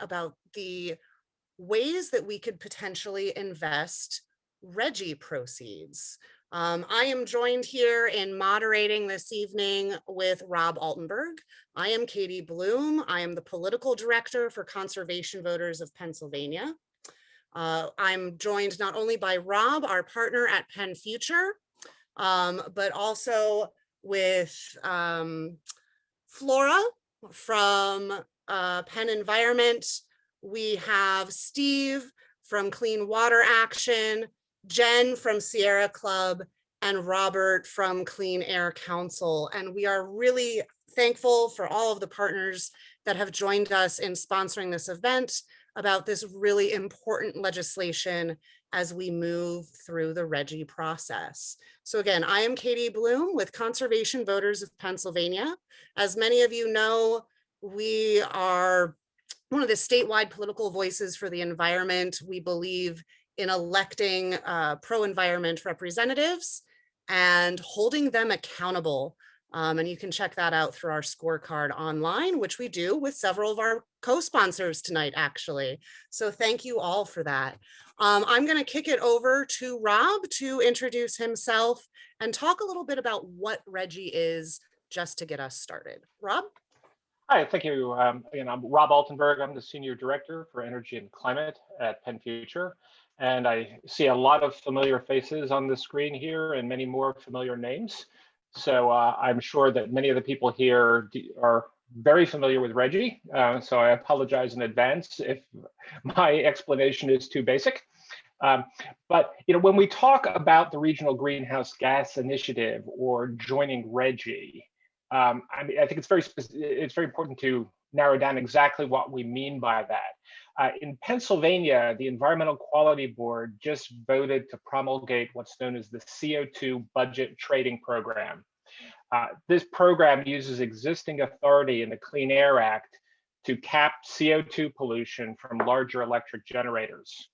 about the ways that we could potentially invest RGGI proceeds. I am joined here in moderating this evening with Rob Altenberg. I am Katie Bloom. I am the political director for Conservation Voters of Pennsylvania. I'm joined not only by Rob, our partner at Penn Future, but also with Flora from Penn Environment. We have Steve from Clean Water Action, Jen from Sierra Club, and Robert from Clean Air Council. And we are really thankful for all of the partners that have joined us in sponsoring this event about this really important legislation as we move through the RGGI process. So again, I am Katie Bloom with Conservation Voters of Pennsylvania. As many of you know, we are one of the statewide political voices for the environment. We believe in electing pro-environment representatives and holding them accountable. And you can check that out through our scorecard online, which we do with several of our co-sponsors tonight, actually. So thank you all for that. I'm going to kick it over to Rob to introduce himself and talk a little bit about what RGGI is, just to get us started. Rob? Hi, thank you. Again, I'm Rob Altenberg. I'm the Senior Director for Energy and Climate at Penn Future. And I see a lot of familiar faces on the screen here and many more familiar names. So I'm sure that many of the people here are very familiar with RGGI. So I apologize in advance if my explanation is too basic. But when we talk about the Regional Greenhouse Gas Initiative or joining RGGI, I think it's very important to narrow down exactly what we mean by that. In Pennsylvania, the Environmental Quality Board just voted to promulgate what's known as the CO2 Budget Trading Program. This program uses existing authority in the Clean Air Act to cap CO2 pollution from larger electric generators.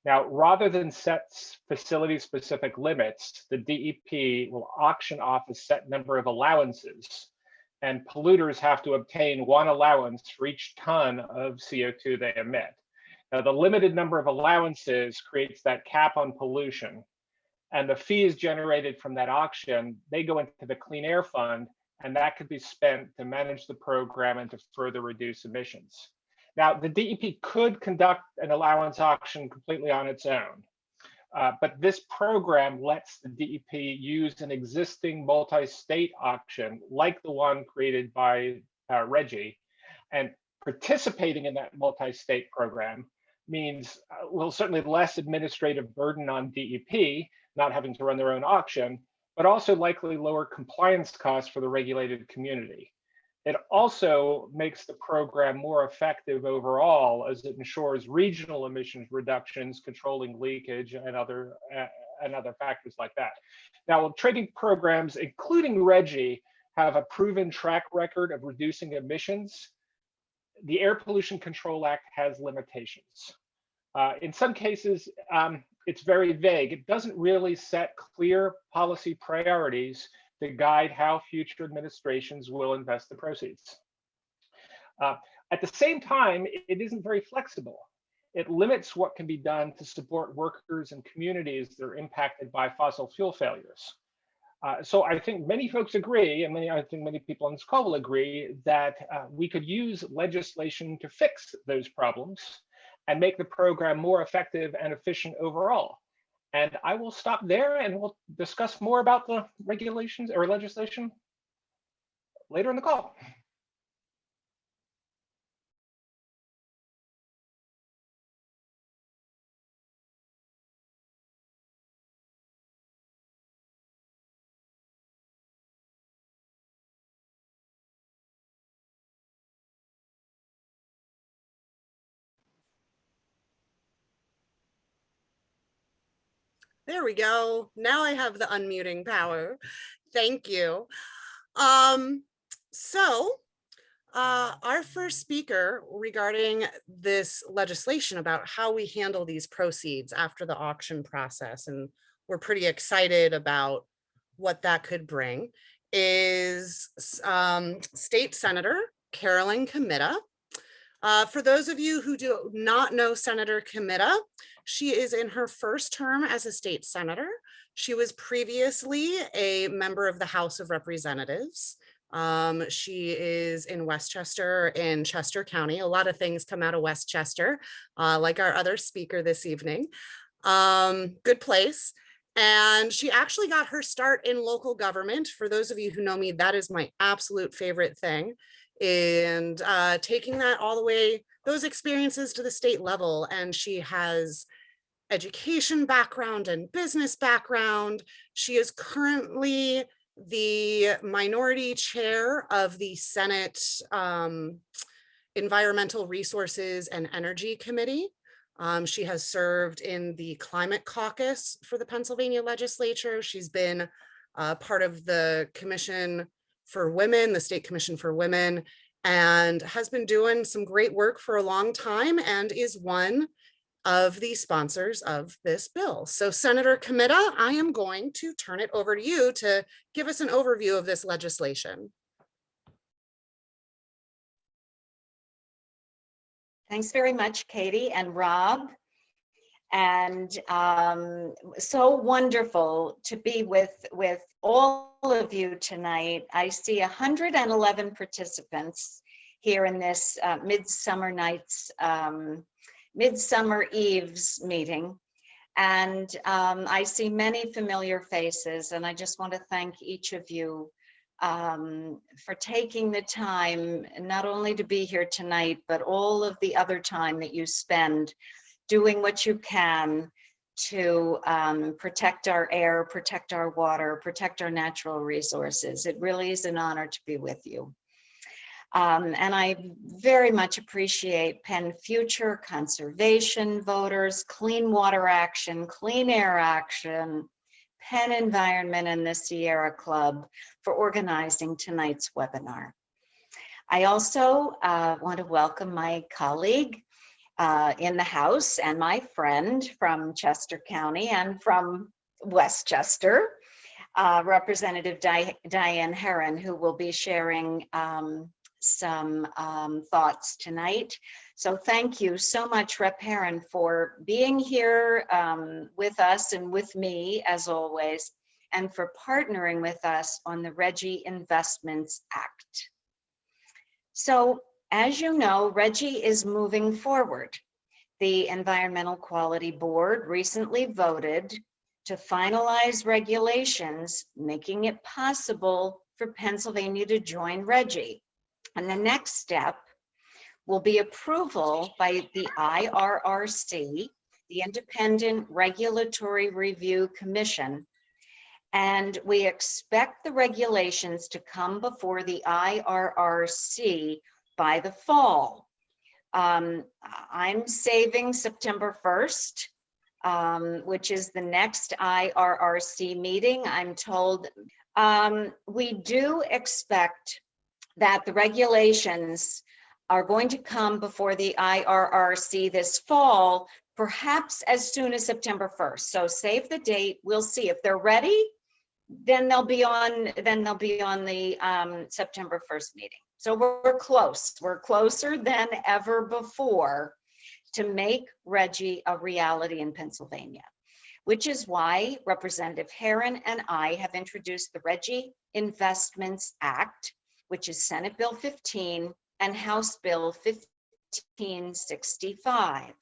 Now, rather than set facility-specific limits, the DEP will auction off a set number of allowances, and polluters have to obtain one allowance for each ton of CO2 they emit. Now, the limited number of allowances creates that cap on pollution, and the fees generated from that auction, they go into the Clean Air Fund, and that could be spent to manage the program and to further reduce emissions. Now, the DEP could conduct an allowance auction completely on its own, but this program lets the DEP use an existing multi-state auction like the one created by RGGI, and participating in that multi-state program means well, certainly less administrative burden on DEP, not having to run their own auction, but also likely lower compliance costs for the regulated community. It also makes the program more effective overall as it ensures regional emissions reductions, controlling leakage and other factors like that. Now, trading programs, including RGGI, have a proven track record of reducing emissions. The Air Pollution Control Act has limitations. In some cases, it's very vague. It doesn't really set clear policy priorities to guide how future administrations will invest the proceeds. At the same time, it isn't very flexible. It limits what can be done to support workers and communities that are impacted by fossil fuel failures. So I think many folks agree, and I think many people on this call will agree, that we could use legislation to fix those problems and make the program more effective and efficient overall. And I will stop there and we'll discuss more about the regulations or legislation later in the call. There we go. Now I have the unmuting power. Thank you. Our first speaker regarding this legislation about how we handle these proceeds after the auction process, and we're pretty excited about what that could bring, is State Senator Herrin Comitta. For those of you who do not know Senator Comitta, she is in her first term as a state senator. She was previously a member of the House of Representatives. She is in Westchester in Chester County. A lot of things come out of Westchester, like our other speaker this evening. Good place. And she actually got her start in local government. For those of you who know me, that is my absolute favorite thing. And taking that all the way, those experiences to the state level. And she has education background and business background. She is currently the minority chair of the Senate Environmental Resources and Energy Committee. She has served in the Climate Caucus for the Pennsylvania legislature. She's been part of the Commission for Women, the State Commission for Women, and has been doing some great work for a long time and is one of the sponsors of this bill. So Senator Comitta, I am going to turn it over to you to give us an overview of this legislation. Thanks very much, Katie and Rob. And so wonderful to be with all of you tonight. I see 111 participants here in this Midsummer Eve's meeting. And I see many familiar faces, and I just want to thank each of you for taking the time, not only to be here tonight, but all of the other time that you spend doing what you can to protect our air, protect our water, protect our natural resources. It really is an honor to be with you. And I very much appreciate Penn Future, conservation voters, Clean Water Action, Clean Air Action, Penn Environment, and the Sierra Club for organizing tonight's webinar. I also want to welcome my colleague in the House and my friend from Chester County and from Westchester, Representative Diane Herrin, who will be sharing some thoughts tonight. So thank you so much, Rep. Herrin, for being here with us and with me, as always, and for partnering with us on the RGGI Investments Act. So, as you know, RGGI is moving forward. The Environmental Quality Board recently voted to finalize regulations, making it possible for Pennsylvania to join RGGI. And the next step will be approval by the IRRC, the Independent Regulatory Review Commission. And we expect the regulations to come before the IRRC by the fall. I'm saving September 1st, which is the next IRRC meeting, I'm told. We do expect that the regulations are going to come before the IRRC this fall, perhaps as soon as September 1st. So save the date. We'll see if they're ready. Then they'll be on the September 1st meeting. So we're close. We're closer than ever before to make RGGI a reality in Pennsylvania, which is why Representative Herrin and I have introduced the RGGI Investments Act, which is Senate Bill 15 and House Bill 1565.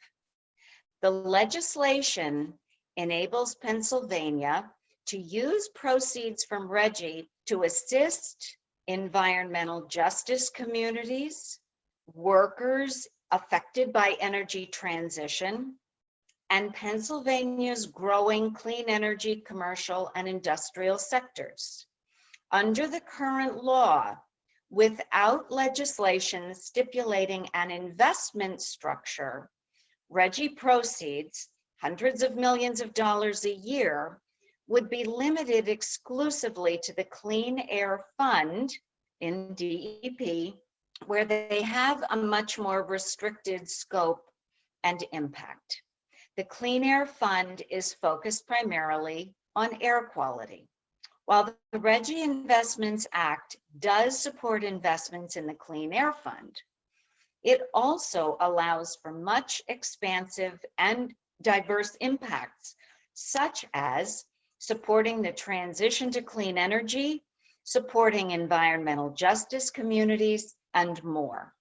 The legislation enables Pennsylvania to use proceeds from RGGI to assist environmental justice communities, workers affected by energy transition, and Pennsylvania's growing clean energy commercial and industrial sectors. Under the current law, without legislation stipulating an investment structure, RGGI proceeds, hundreds of millions of dollars a year, would be limited exclusively to the Clean Air Fund in DEP, where they have a much more restricted scope and impact. The Clean Air Fund is focused primarily on air quality. While the RGGI Investments Act does support investments in the Clean Air Fund, It also allows for much expansive and diverse impacts, such as supporting the transition to clean energy, supporting environmental justice communities, and more.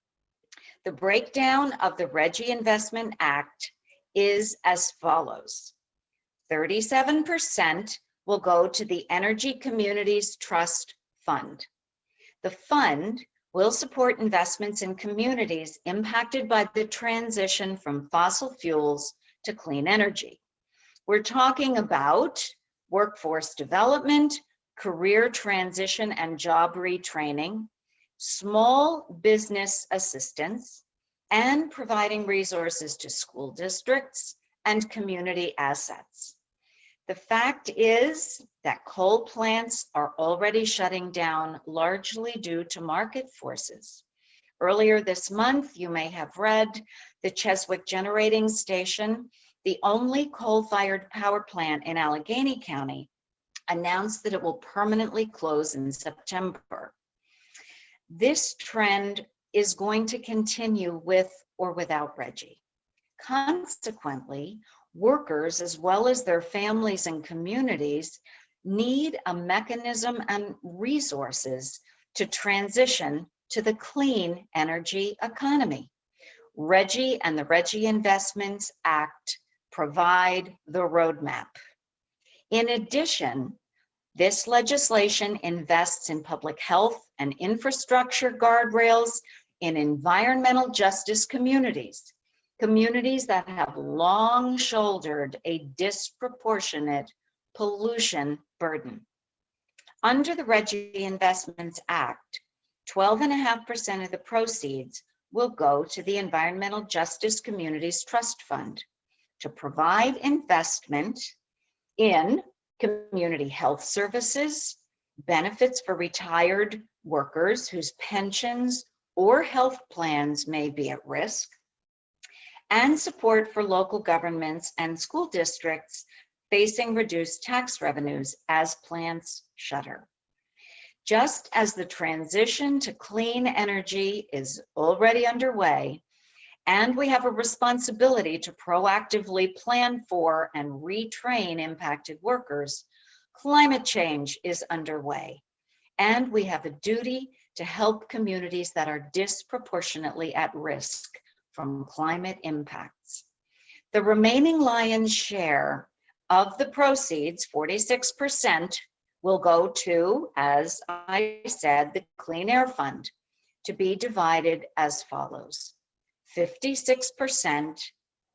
The breakdown of the RGGI Investment Act is as follows. 37% will go to the Energy Communities Trust Fund. The fund will support investments in communities impacted by the transition from fossil fuels to clean energy. We're talking about workforce development, career transition and job retraining, small business assistance, and providing resources to school districts and community assets. The fact is that coal plants are already shutting down largely due to market forces. Earlier this month, you may have read the Cheswick Generating Station, the only coal-fired power plant in Allegheny County, announced that it will permanently close in September. This trend is going to continue with or without RGGI. Consequently, workers, as well as their families and communities, need a mechanism and resources to transition to the clean energy economy. RGGI and the RGGI Investments Act provide the roadmap. In addition, this legislation invests in public health and infrastructure guardrails in environmental justice communities, communities that have long shouldered a disproportionate pollution burden. Under the RGGI Investments Act, 12.5% of the proceeds will go to the Environmental Justice Communities Trust Fund to provide investment in community health services, benefits for retired workers whose pensions or health plans may be at risk, and support for local governments and school districts facing reduced tax revenues as plants shutter. Just as the transition to clean energy is already underway, and we have a responsibility to proactively plan for and retrain impacted workers, climate change is underway, and we have a duty to help communities that are disproportionately at risk from climate impacts. The remaining lion's share of the proceeds, 46%, will go to, as I said, the Clean Air Fund, to be divided as follows. 56%,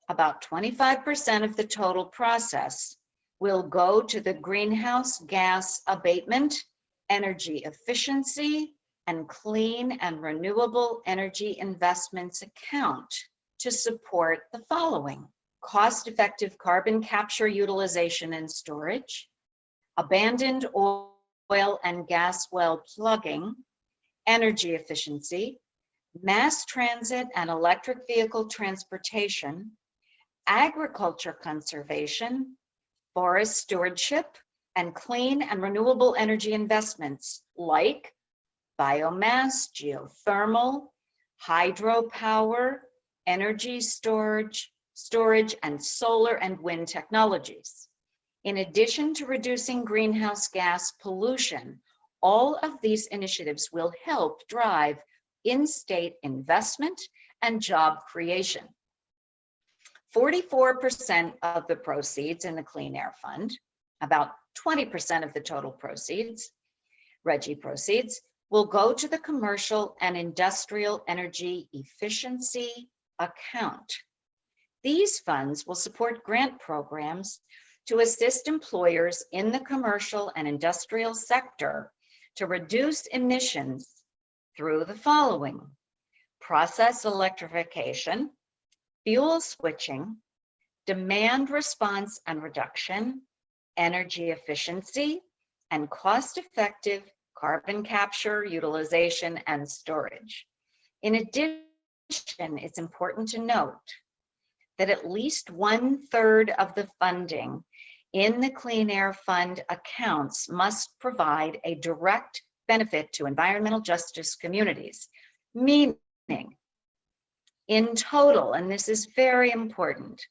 about 25% of the total process, will go to the Greenhouse Gas Abatement, Energy Efficiency, and Clean and Renewable Energy Investments account to support the following: cost-effective carbon capture, utilization, and storage, abandoned oil and gas well plugging, energy efficiency, mass transit and electric vehicle transportation, agriculture conservation, forest stewardship, and clean and renewable energy investments like biomass, geothermal, hydropower, energy storage, and solar and wind technologies. In addition to reducing greenhouse gas pollution, all of these initiatives will help drive in-state investment and job creation. 44% of the proceeds in the Clean Air Fund, about 20% of the total proceeds, RGGI proceeds, will go to the Commercial and Industrial Energy Efficiency account. These funds will support grant programs to assist employers in the commercial and industrial sector to reduce emissions through the following: process electrification, fuel switching, demand response and reduction, energy efficiency, and cost-effective carbon capture, utilization, and storage. In addition, it's important to note that at least 1/3 of the funding in the Clean Air Fund accounts must provide a direct benefit to environmental justice communities, meaning In total, and this is very important,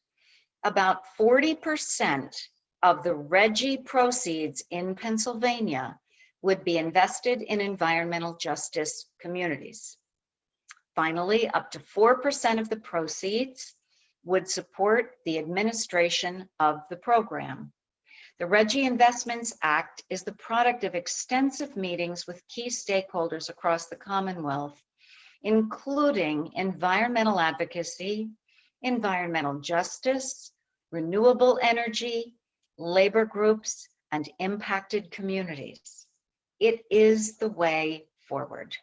about 40% of the RGGI proceeds in Pennsylvania would be invested in environmental justice communities. Finally, up to 4% of the proceeds would support the administration of the program. The RGGI Investments Act is the product of extensive meetings with key stakeholders across the Commonwealth, including environmental advocacy, environmental justice, renewable energy, labor groups, and impacted communities. It is the way forward.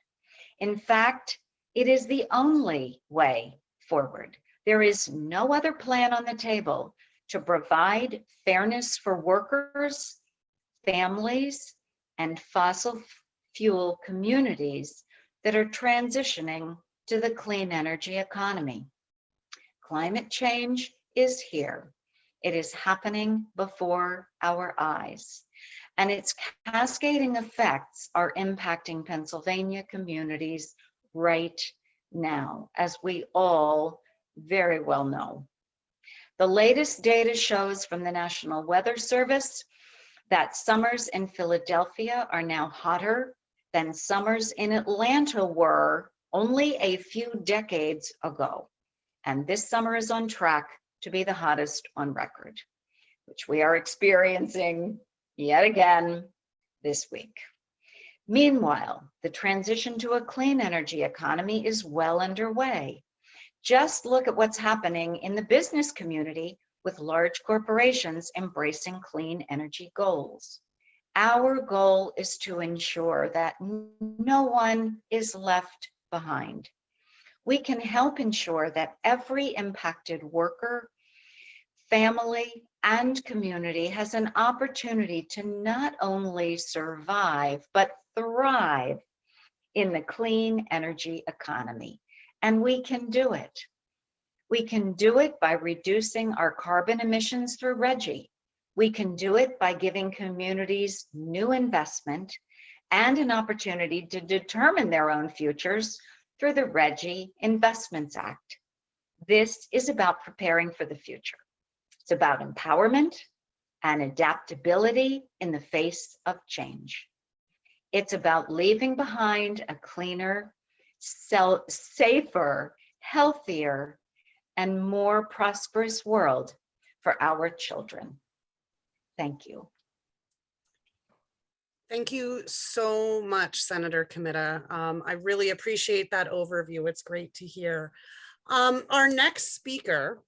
In fact, it is the only way forward. There is no other plan on the table to provide fairness for workers, families, and fossil fuel communities that are transitioning to the clean energy economy. Climate change is here. It is happening before our eyes, and its cascading effects are impacting Pennsylvania communities right now, as we all very well know. The latest data shows from the National Weather Service that summers in Philadelphia are now hotter than summers in Atlanta were only a few decades ago. And this summer is on track to be the hottest on record, which we are experiencing yet again this week. Meanwhile, the transition to a clean energy economy is well underway. Just look at what's happening in the business community with large corporations embracing clean energy goals. Our goal is to ensure that no one is left behind. We can help ensure that every impacted worker, family, and community has an opportunity to not only survive, but thrive in the clean energy economy. And we can do it. We can do it by reducing our carbon emissions through RGGI. We can do it by giving communities new investment and an opportunity to determine their own futures through the RGGI Investments Act. This is about preparing for the future. It's about empowerment and adaptability in the face of change. It's about leaving behind a cleaner, safer, healthier, and more prosperous world for our children. Thank you. Thank you so much, Senator Comitta. I really appreciate that overview. It's great to hear. Our next speaker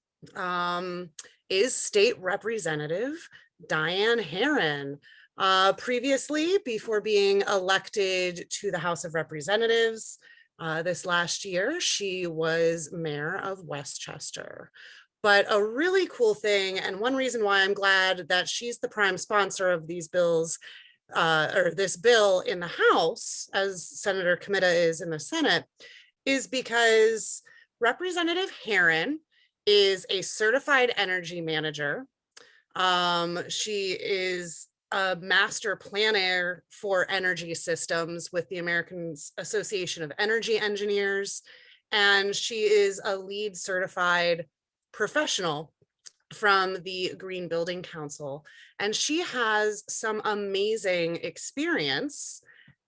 is State Representative Diane Herrin. Previously, before being elected to the House of Representatives this last year, she was mayor of Westchester. But a really cool thing, and one reason why I'm glad that she's the prime sponsor of these bills, or this bill in the House, as Senator Comitta is in the Senate, is because Representative Herrin is a certified energy manager. She is a master planner for energy systems with the American Association of Energy Engineers, and she is a LEED certified professional from the Green Building Council. And she has some amazing experience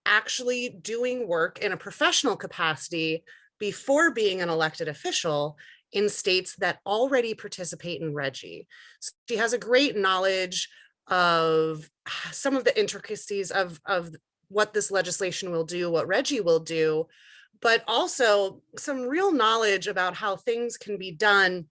actually doing work in a professional capacity before being an elected official in states that already participate in RGGI. So she has a great knowledge of some of the intricacies of what this legislation will do, what RGGI will do, but also some real knowledge about how things can be done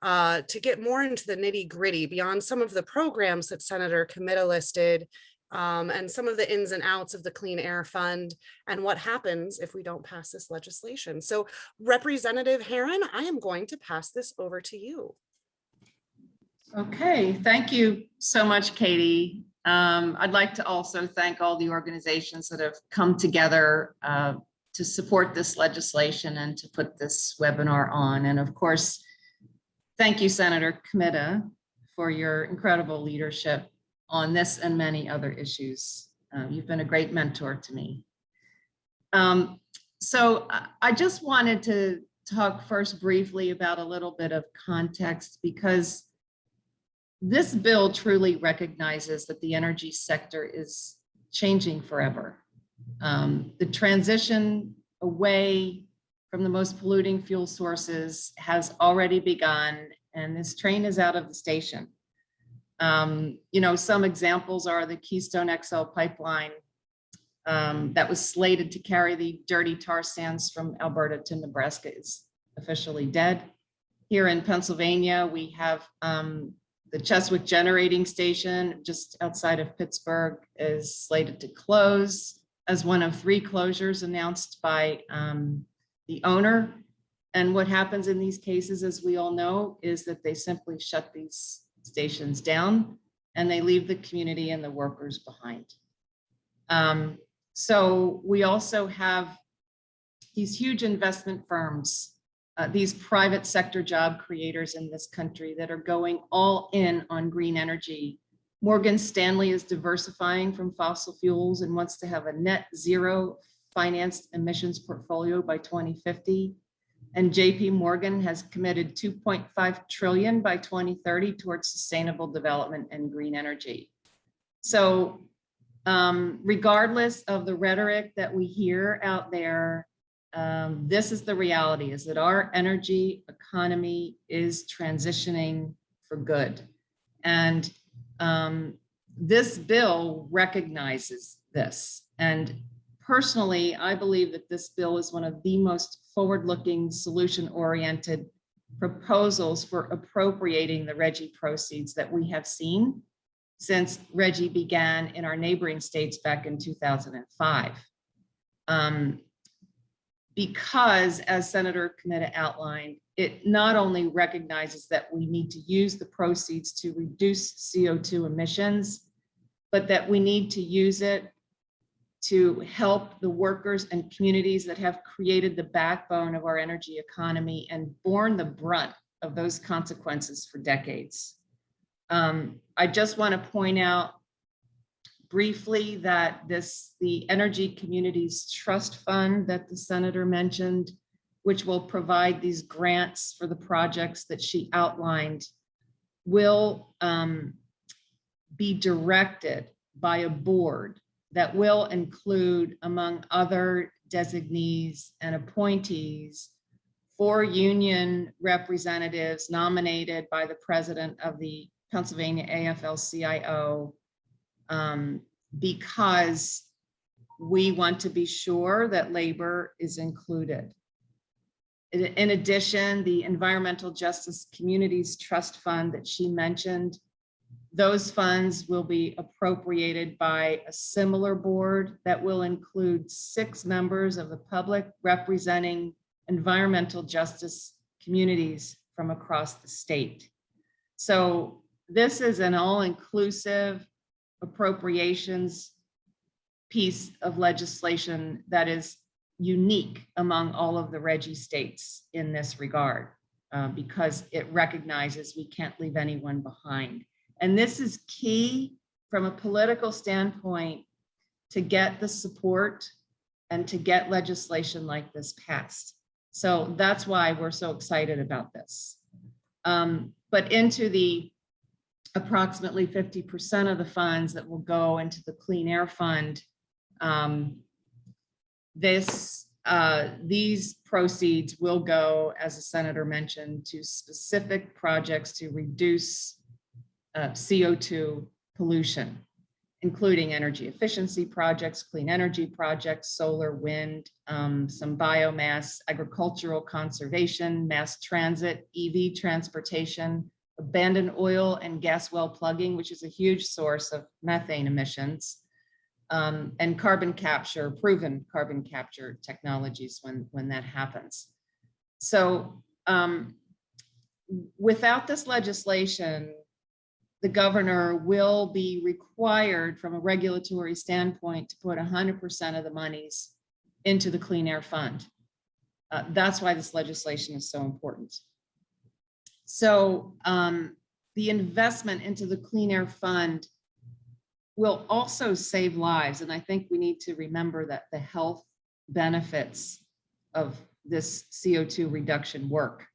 to get more into the nitty-gritty beyond some of the programs that Senator Comitta listed, and some of the ins and outs of the Clean Air Fund and what happens if we don't pass this legislation. So Representative Herrin, I am going to pass this over to you. Okay, thank you so much, Katie. I'd like to also thank all the organizations that have come together to support this legislation and to put this webinar on. And of course, thank you, Senator Comitta, for your incredible leadership on this and many other issues. You've been a great mentor to me. So I just wanted to talk first briefly about a little bit of context, because this bill truly recognizes that the energy sector is changing forever. The transition away from the most polluting fuel sources has already begun, and this train is out of the station. You know, some examples are the Keystone XL pipeline that was slated to carry the dirty tar sands from Alberta to Nebraska is officially dead. Here in Pennsylvania, we have the Cheswick Generating Station just outside of Pittsburgh is slated to close as one of 3 closures announced by the owner. And what happens in these cases, as we all know, is that they simply shut these stations down and they leave the community and the workers behind. So we also have these huge investment firms, these private sector job creators in this country that are going all in on green energy. Morgan Stanley is diversifying from fossil fuels and wants to have a net zero financed emissions portfolio by 2050. And JP Morgan has committed 2.5 trillion by 2030 towards sustainable development and green energy. So regardless of the rhetoric that we hear out there, this is the reality, is that our energy economy is transitioning for good. And this bill recognizes this. And personally, I believe that this bill is one of the most forward-looking, solution-oriented proposals for appropriating the RGGI proceeds that we have seen since RGGI began in our neighboring states back in 2005. Because, as Senator Comitta outlined, it not only recognizes that we need to use the proceeds to reduce CO2 emissions, but that we need to use it to help the workers and communities that have created the backbone of our energy economy and borne the brunt of those consequences for decades. I just want to point out briefly that the Energy Communities Trust Fund that the Senator mentioned, which will provide these grants for the projects that she outlined, will be directed by a board that will include, among other designees and appointees, 4 union representatives nominated by the president of the Pennsylvania AFL-CIO, because we want to be sure that labor is included. In addition, the Environmental Justice Communities Trust Fund that she mentioned, those funds will be appropriated by a similar board that will include 6 members of the public representing environmental justice communities from across the state. So this is an all-inclusive appropriations piece of legislation that is unique among all of the RGGI states in this regard, because it recognizes we can't leave anyone behind. And this is key from a political standpoint to get the support and to get legislation like this passed. So that's why we're so excited about this. But into the approximately 50% of the funds that will go into the Clean Air Fund, these proceeds will go, as the Senator mentioned, to specific projects to reduce CO2 pollution, including energy efficiency projects, clean energy projects, solar, wind, some biomass, agricultural conservation, mass transit, EV transportation, abandoned oil and gas well plugging, which is a huge source of methane emissions, and carbon capture, proven carbon capture technologies when that happens. So without this legislation, the governor will be required from a regulatory standpoint to put 100% of the monies into the Clean Air Fund. That's why this legislation is so important. So the investment into the Clean Air Fund will also save lives. And I think we need to remember that the health benefits of this CO2 reduction work.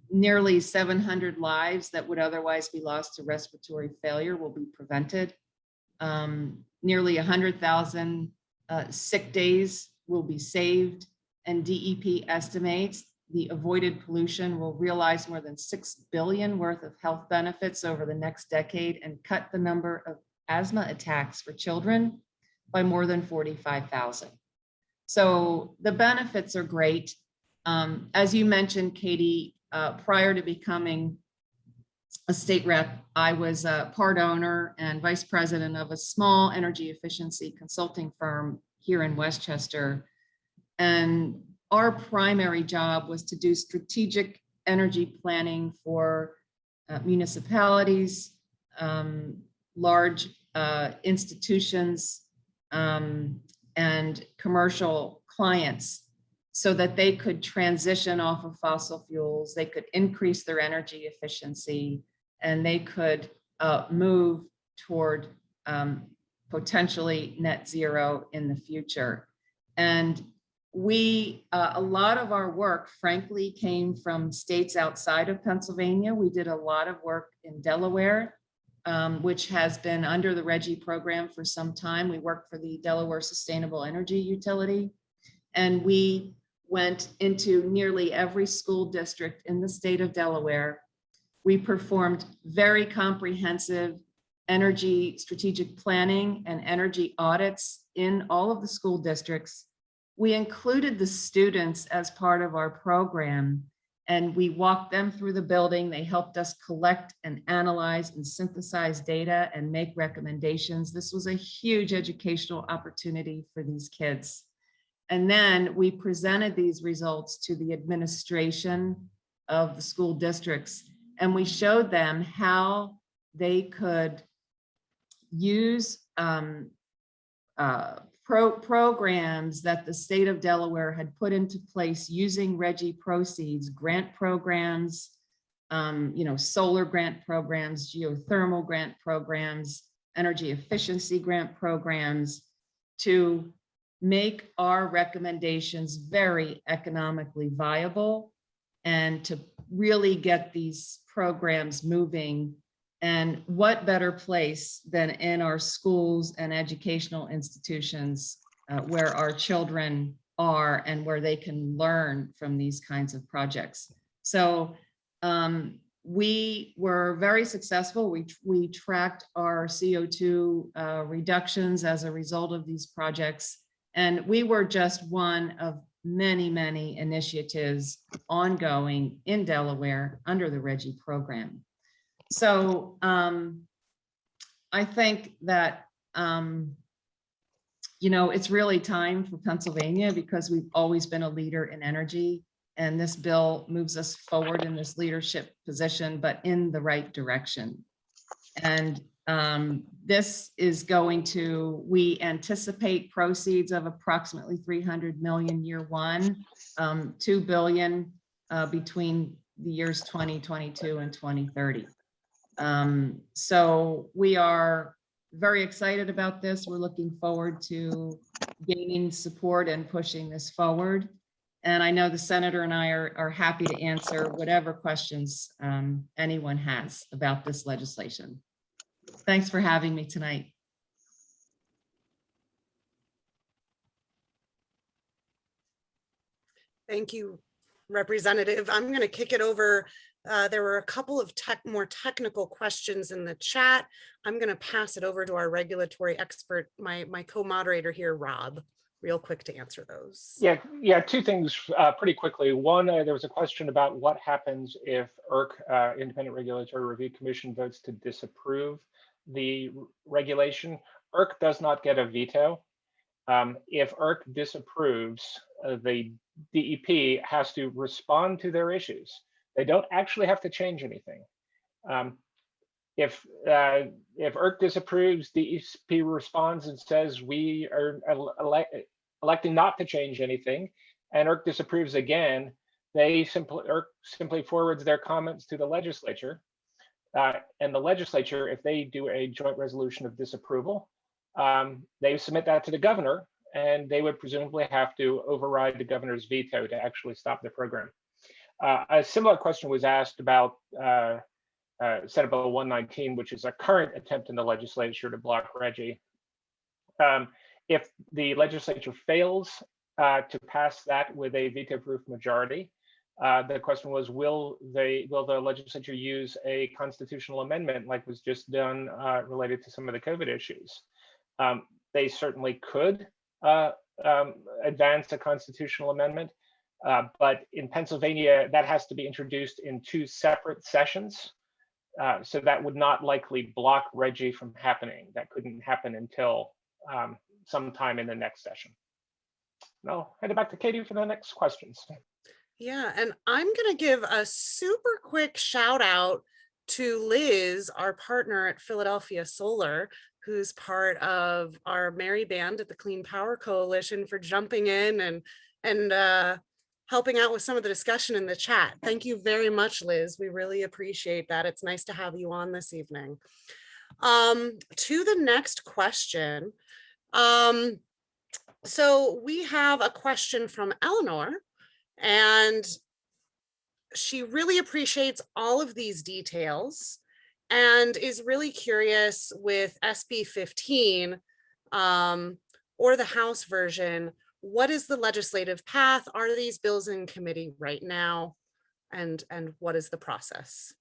Nearly 700 lives that would otherwise be lost to respiratory failure will be prevented. Nearly 100,000 sick days will be saved, and DEP estimates the avoided pollution will realize more than 6 billion worth of health benefits over the next decade and cut the number of asthma attacks for children by more than 45,000. So the benefits are great. As you mentioned, Katie, prior to becoming a state rep, I was a part owner and vice president of a small energy efficiency consulting firm here in Westchester. And our primary job was to do strategic energy planning for municipalities, large institutions, and commercial clients, so that they could transition off of fossil fuels, they could increase their energy efficiency, and they could move toward potentially net zero in the future. And we, a lot of our work, frankly, came from states outside of Pennsylvania. We did a lot of work in Delaware, which has been under the RGGI program for some time. We worked for the Delaware Sustainable Energy Utility, and we went into nearly every school district in the state of Delaware. We performed very comprehensive energy strategic planning and energy audits in all of the school districts. We included the students as part of our program, and we walked them through the building. They helped us collect and analyze and synthesize data and make recommendations. This was a huge educational opportunity for these kids. And then we presented these results to the administration of the school districts, and we showed them how they could use programs that the state of Delaware had put into place using RGGI proceeds, grant programs, solar grant programs, geothermal grant programs, energy efficiency grant programs, to make our recommendations very economically viable and to really get these programs moving. And what better place than in our schools and educational institutions where our children are and where they can learn from these kinds of projects. So we were very successful. We tracked our CO2 reductions as a result of these projects. And we were just one of many, many initiatives ongoing in Delaware under the RGGI program. So I think that, it's really time for Pennsylvania, because we've always been a leader in energy, and this bill moves us forward in this leadership position, but in the right direction. And this is going to, we anticipate proceeds of approximately 300 million year one, 2 billion between the years 2022 and 2030. So we are very excited about this. We're looking forward to gaining support and pushing this forward. And I know the senator and I are happy to answer whatever questions anyone has about this legislation. Thanks for having me tonight. Thank you, Representative. I'm going to kick it over. There were a couple of more technical questions in the chat. I'm going to pass it over to our regulatory expert, my co-moderator here, Rob, real quick to answer those. Yeah, two things pretty quickly. One, there was a question about what happens if IRC, Independent Regulatory Review Commission, votes to disapprove the regulation. IRC does not get a veto. If IRC disapproves, the DEP has to respond to their issues. They don't actually have to change anything. If IRC disapproves, DEP responds and says we are electing not to change anything, and IRC disapproves again, IRC simply forwards their comments to the legislature, and the legislature, if they do a joint resolution of disapproval, they submit that to the governor, and they would presumably have to override the governor's veto to actually stop the program. A similar question was asked about Senate Bill 119, which is a current attempt in the legislature to block RGGI. If the legislature fails to pass that with a veto-proof majority, the question was, will the legislature use a constitutional amendment like was just done related to some of the COVID issues? They certainly could advance a constitutional amendment, but in Pennsylvania, that has to be introduced in 2 separate sessions. So that would not likely block RGGI from happening. That couldn't happen until sometime in the next session. No, hand it back to Katie for the next questions. Yeah, and I'm going to give a super quick shout out to Liz, our partner at Philadelphia Solar, who's part of our merry band at the Clean Power Coalition, for jumping in and helping out with some of the discussion in the chat. Thank you very much, Liz. We really appreciate that. It's nice to have you on this evening. To the next question. So we have a question from Eleanor, and she really appreciates all of these details and is really curious with SB 15 or the House version. What is the legislative path? Are these bills in committee right now? And what is the process?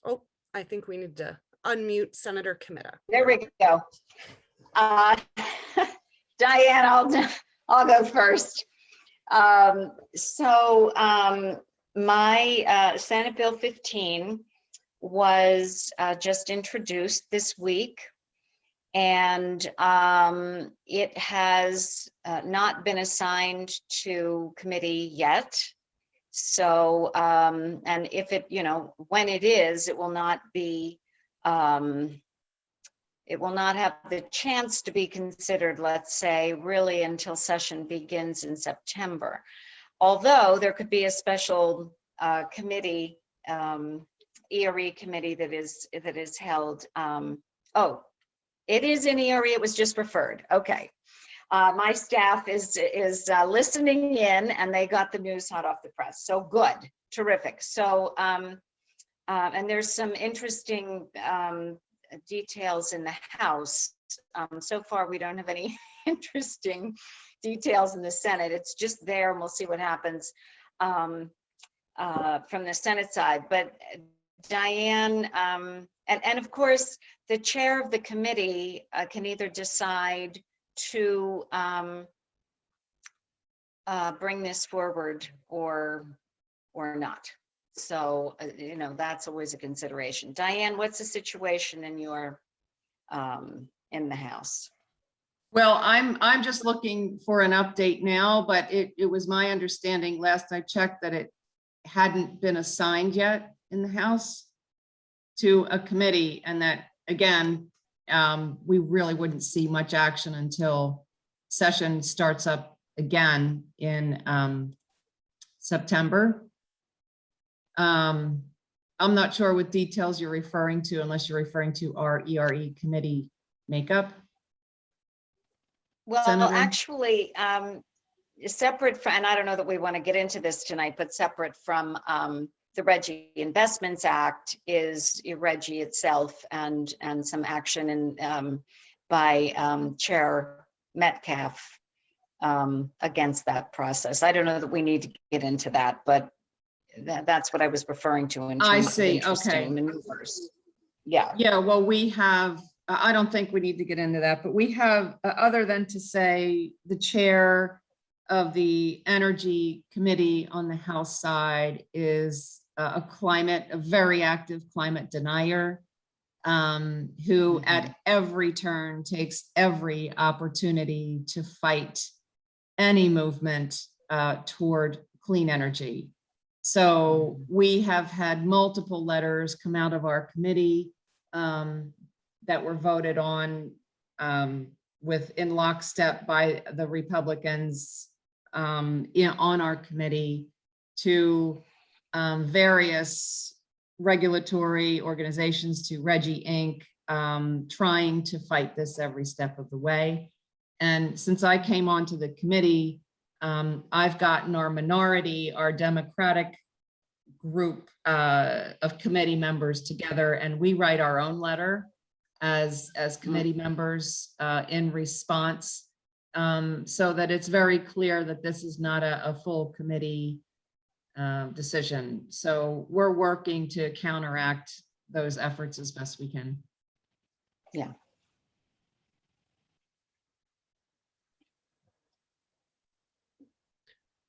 Oh, I think we need to unmute Senator Comitta. There we go. Diane, I'll go first. My Senate Bill 15 was just introduced this week, and it has not been assigned to committee yet. So, and if it, when it is, it will not be, it will not have the chance to be considered, let's say, really until session begins in September. Although there could be a special committee, ERE committee that is held. Oh, it is in ERE. It was just referred. Okay. My staff is listening in, and they got the news hot off the press. So good, terrific. So, and there's some interesting details in the House. So far, we don't have any interesting details in the Senate. It's just there, and we'll see what happens from the Senate side. But Diane, and of course, the chair of the committee can either decide to bring this forward or not. So, that's always a consideration. Diane, what's the situation in your in the House? Well, I'm just looking for an update now, but it was my understanding last I checked that it hadn't been assigned yet in the House to a committee, and that again, we really wouldn't see much action until session starts up again in September. I'm not sure what details you're referring to, unless you're referring to our ERE committee makeup. Well, Senator? actually, separate from, and I don't know that we want to get into this tonight, but separate from the RGGI Investments Act is RGGI itself, and some action by Chair Metcalf against that process. I don't know that we need to get into that, but that's what I was referring to in terms I see. of interesting Okay. maneuvers. Yeah. Yeah, well, we have, I don't think we need to get into that, but we have, other than to say the chair of the Energy Committee on the House side is a very active climate denier, who at every turn takes every opportunity to fight any movement toward clean energy. So we have had multiple letters come out of our committee that were voted on in lockstep by the Republicans on our committee to various regulatory organizations to RGGI Inc., trying to fight this every step of the way. And since I came onto the committee, I've gotten our minority, our Democratic group of committee members together, and we write our own letter as committee members in response, so that it's very clear that this is not a full committee decision. So we're working to counteract those efforts as best we can. Yeah.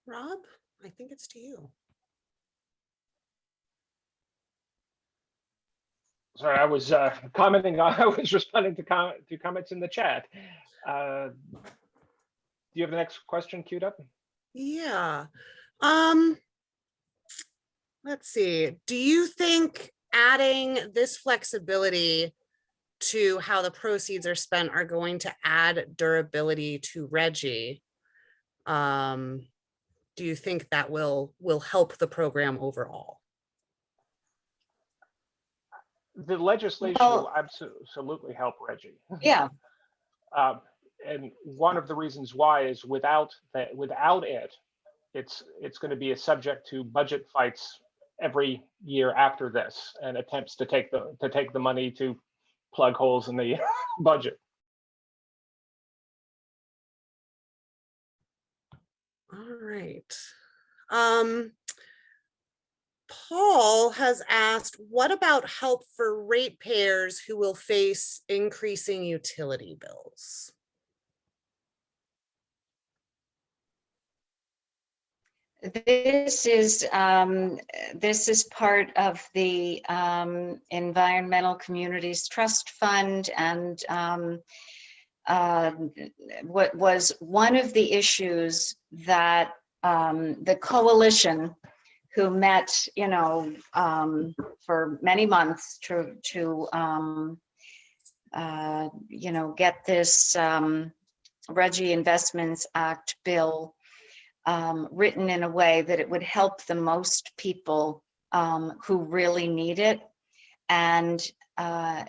Rob, I think it's to you. Sorry, I was commenting. I was responding to comments in the chat. Do you have the next question queued up? Yeah. Let's see. Do you think adding this flexibility to how the proceeds are spent are going to add durability to RGGI? Do you think that will help the program overall? The legislation will absolutely help RGGI. Yeah. And one of the reasons why is without it, it's going to be a subject to budget fights every year after this, and attempts to take the money to plug holes in the budget. All right. Paul has asked, what about help for ratepayers who will face increasing utility bills? This is part of the Environmental Communities Trust Fund, and what was one of the issues that the coalition, who met, for many months to get this RGGI Investments Act bill written in a way that it would help the most people who really need it. And I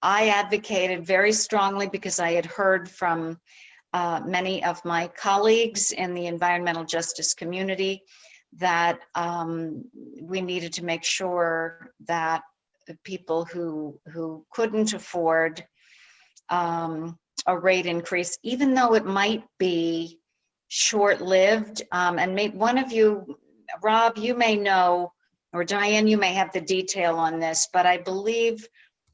advocated very strongly, because I had heard from many of my colleagues in the environmental justice community that we needed to make sure that the people who couldn't afford a rate increase, even though it might be short-lived, and one of you, Rob, you may know, or Diane, you may have the detail on this, but I believe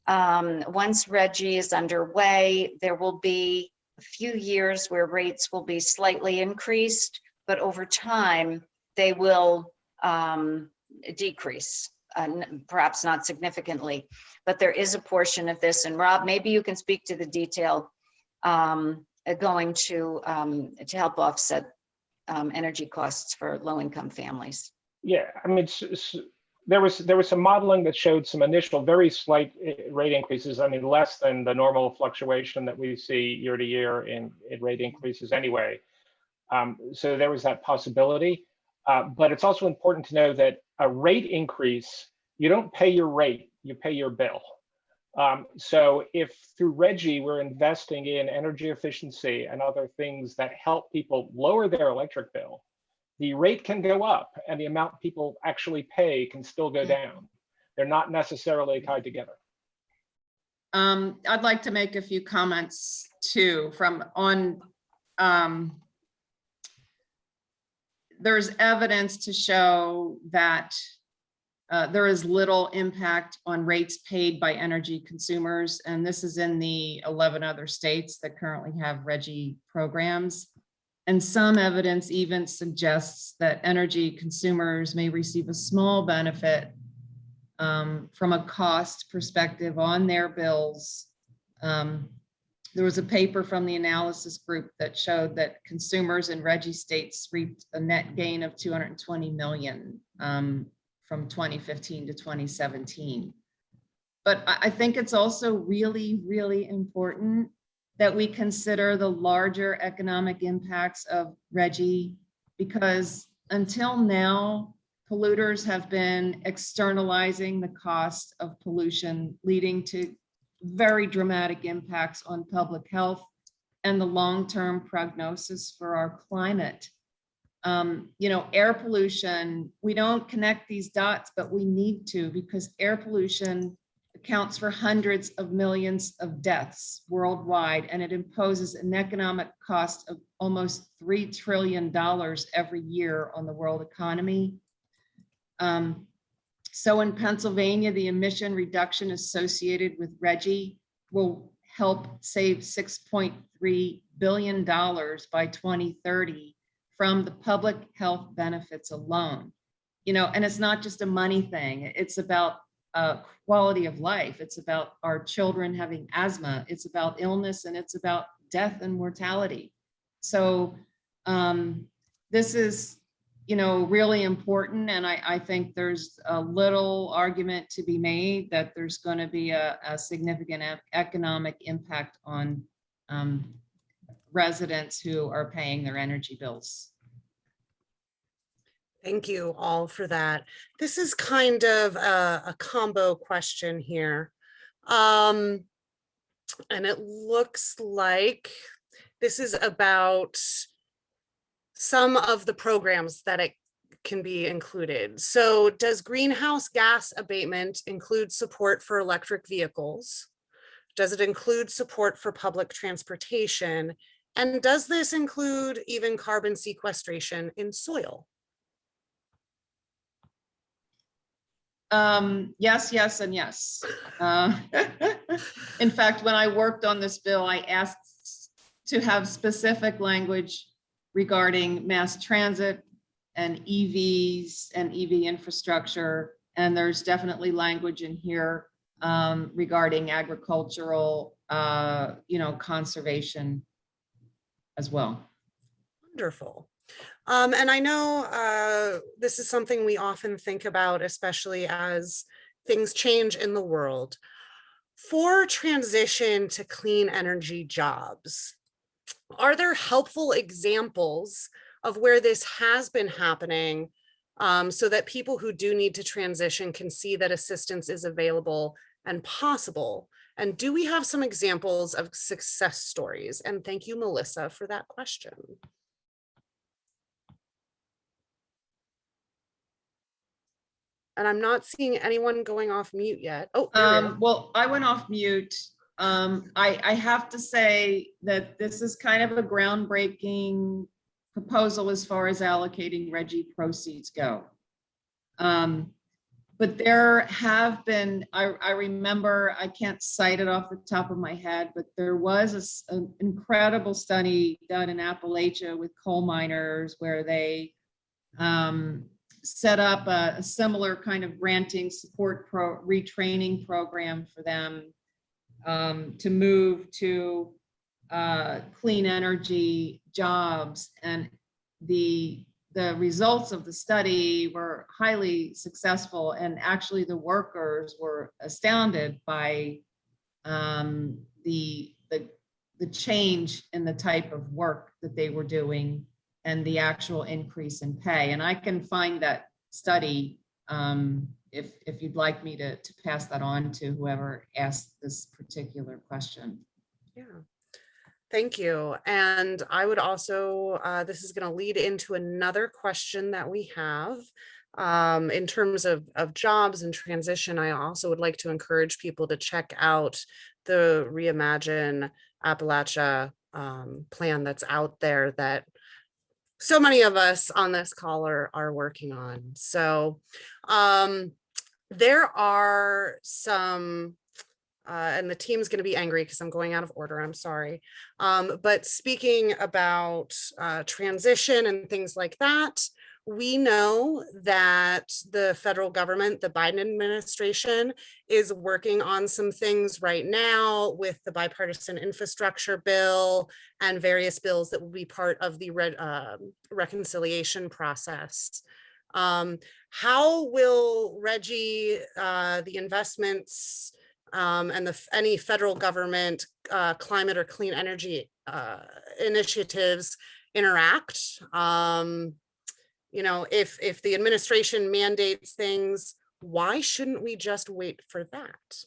once RGGI is underway, there will be a few years where rates will be slightly increased, but over time they will decrease, perhaps not significantly, but there is a portion of this. And Rob, maybe you can speak to the detail going to help offset energy costs for low-income families. Yeah, I mean, there was some modeling that showed some initial very slight rate increases. I mean, less than the normal fluctuation that we see year to year in rate increases anyway. So there was that possibility. But it's also important to know that a rate increase, you don't pay your rate, you pay your bill. So if through RGGI we're investing in energy efficiency and other things that help people lower their electric bill, the rate can go up and the amount people actually pay can still go down. They're not necessarily tied together. I'd like to make a few comments too there's evidence to show that there is little impact on rates paid by energy consumers. And this is in the 11 other states that currently have RGGI programs. And some evidence even suggests that energy consumers may receive a small benefit from a cost perspective on their bills. There was a paper from the analysis group that showed that consumers in RGGI states reaped a net gain of 220 million from 2015 to 2017. But I think it's also really, really important that we consider the larger economic impacts of RGGI, because until now, polluters have been externalizing the cost of pollution, leading to very dramatic impacts on public health and the long-term prognosis for our climate. Air pollution, we don't connect these dots, but we need to, because air pollution accounts for hundreds of millions of deaths worldwide, and it imposes an economic cost of almost $3 trillion every year on the world economy. So in Pennsylvania, the emission reduction associated with RGGI will help save $6.3 billion by 2030 from the public health benefits alone. And it's not just a money thing. It's about quality of life. It's about our children having asthma. It's about illness, and it's about death and mortality. So this is, really important. And I think there's a little argument to be made that there's going to be a significant economic impact on residents who are paying their energy bills. Thank you all for that. This is kind of a combo question here. And it looks like this is about some of the programs that it can be included. So does greenhouse gas abatement include support for electric vehicles? Does it include support for public transportation? And does this include even carbon sequestration in soil? Yes, yes, and yes. In fact, when I worked on this bill, I asked to have specific language regarding mass transit and EVs and EV infrastructure. And there's definitely language in here regarding agricultural, conservation as well. Wonderful. And I know this is something we often think about, especially as things change in the world. For transition to clean energy jobs, are there helpful examples of where this has been happening so that people who do need to transition can see that assistance is available and possible? And do we have some examples of success stories? And thank you, Melissa, for that question. And I'm not seeing anyone going off mute yet. Oh, well, I went off mute. I have to say that this is kind of a groundbreaking proposal as far as allocating RGGI proceeds go. But there have been, I remember, I can't cite it off the top of my head, but there was an incredible study done in Appalachia with coal miners where they set up a similar kind of granting support retraining program for them to move to clean energy jobs. And the results of the study were highly successful, and actually the workers were astounded by the change in the type of work that they were doing and the actual increase in pay. And I can find that study if you'd like me to pass that on to whoever asked this particular question. Yeah. Thank you. And I would also, this is going to lead into another question that we have in terms of jobs and transition. I also would like to encourage people to check out the Reimagine Appalachia plan that's out there that so many of us on this call are working on. So there are some, and the team's going to be angry because I'm going out of order, I'm sorry. But speaking about transition and things like that, we know that the federal government, the Biden administration, is working on some things right now with the bipartisan infrastructure bill and various bills that will be part of the reconciliation process. How will RGGI, the investments, and any federal government climate or clean energy initiatives interact? You know, if the administration mandates things, why shouldn't we just wait for that?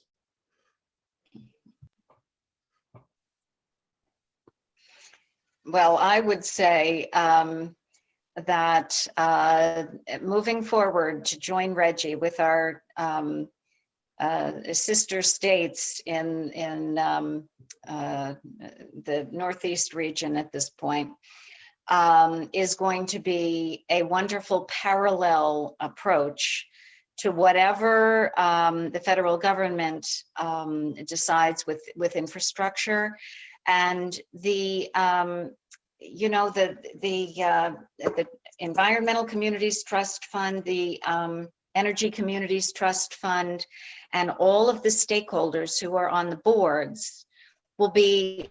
Well, I would say that moving forward to join RGGI with our sister states in the Northeast region at this point is going to be a wonderful parallel approach to whatever the federal government decides with infrastructure. And the the Environmental Communities Trust Fund, the Energy Communities Trust Fund, and all of the stakeholders who are on the boards will be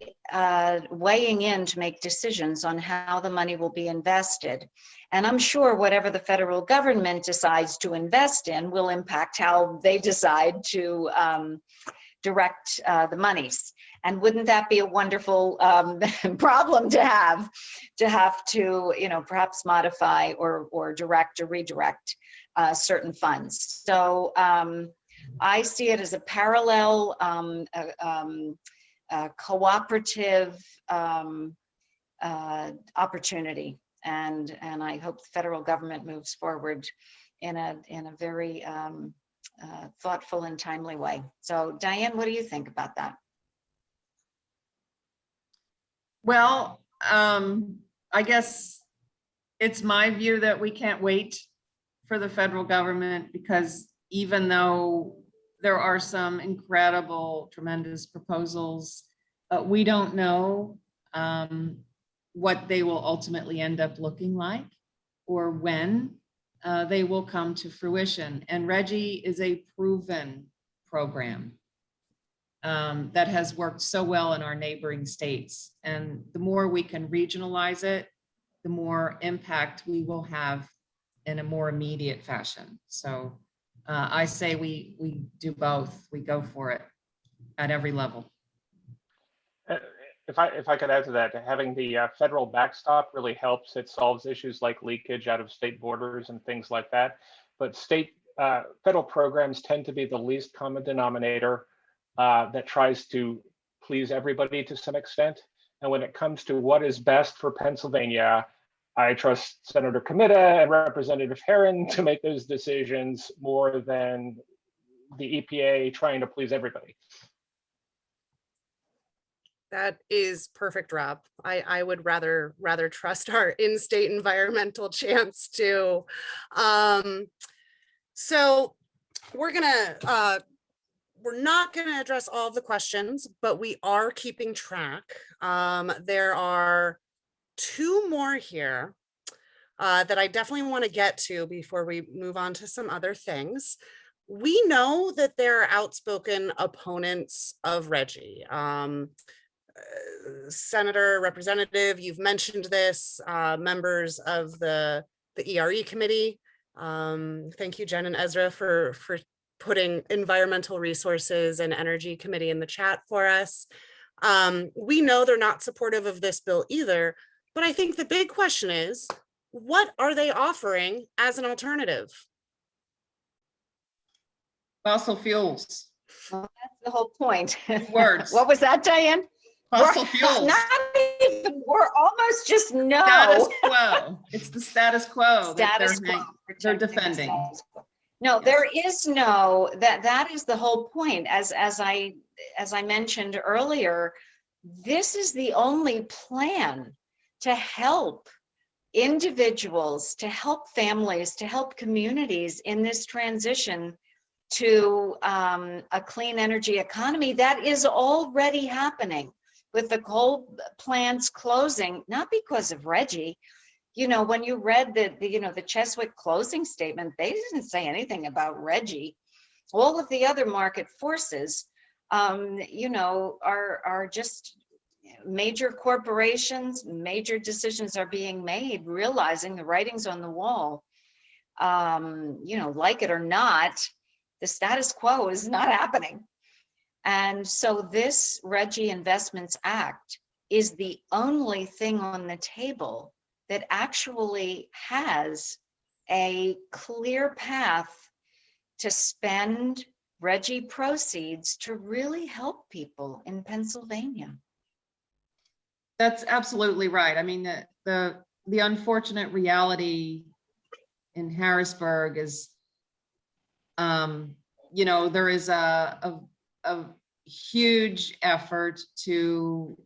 weighing in to make decisions on how the money will be invested. And I'm sure whatever the federal government decides to invest in will impact how they decide to direct the monies. And wouldn't that be a wonderful problem to have to, perhaps modify or direct or redirect certain funds. So I see it as a parallel cooperative opportunity. And I hope the federal government moves forward in a very thoughtful and timely way. So Diane, what do you think about that? Well, I guess it's my view that we can't wait for the federal government, because even though there are some incredible, tremendous proposals, we don't know what they will ultimately end up looking like or when they will come to fruition. And RGGI is a proven program that has worked so well in our neighboring states. And the more we can regionalize it, the more impact we will have in a more immediate fashion. So I say we do both. We go for it at every level. If I could add to that, having the federal backstop really helps. It solves issues like leakage out of state borders and things like that. But federal programs tend to be the least common denominator that tries to please everybody to some extent. And when it comes to what is best for Pennsylvania, I trust Senator Comitta and Representative Herrin to make those decisions more than the EPA trying to please everybody. That is perfect, Rob. I would rather trust our in-state environmental champs too. So we're not gonna address all of the questions, but we are keeping track. There are two more here that I definitely want to get to before we move on to some other things. We know that there are outspoken opponents of RGGI. Senator, Representative, you've mentioned this, members of the ERE committee. Thank you, Jen and Ezra, for putting Environmental Resources and Energy Committee in the chat for us. We know they're not supportive of this bill either, but I think the big question is, what are they offering as an alternative? Fossil fuels. Well, that's the whole point. Words. What was that, Diane? Fossil fuels. Not even, we're almost just no. Status quo. It's the status quo Status that quo. they're defending. No, Yes. there is no, that is the whole point. As I mentioned earlier, this is the only plan to help individuals, to help families, to help communities in this transition to a clean energy economy that is already happening, with the coal plants closing, not because of RGGI. You know, when you read the Cheswick closing statement, they didn't say anything about RGGI. All of the other market forces, are just major corporations. Major decisions are being made, realizing the writing's on the wall. Like it or not, the status quo is not happening. And so this RGGI Investments Act is the only thing on the table that actually has a clear path to spend RGGI proceeds to really help people in Pennsylvania. That's absolutely right. I mean, the unfortunate reality in Harrisburg is, you know, there is a huge effort to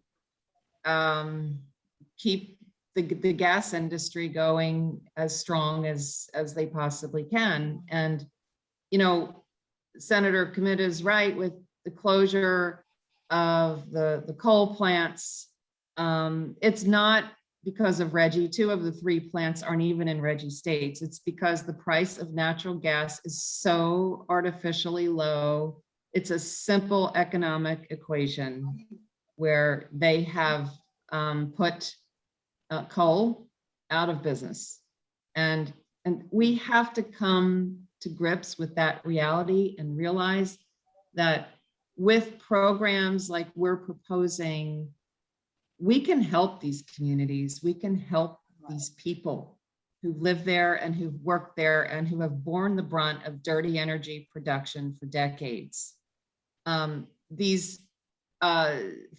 keep the gas industry going as strong as they possibly can. And, you know, Senator Comitta is right with the closure of the coal plants. It's not because of RGGI. 2 of the 3 plants aren't even in RGGI states. It's because the price of natural gas is so artificially low. It's a simple economic equation where they have put coal out of business. And we have to come to grips with that reality and realize that with programs like we're proposing, we can help these communities. We can help these people who live there and who've worked there and who have borne the brunt of dirty energy production for decades. These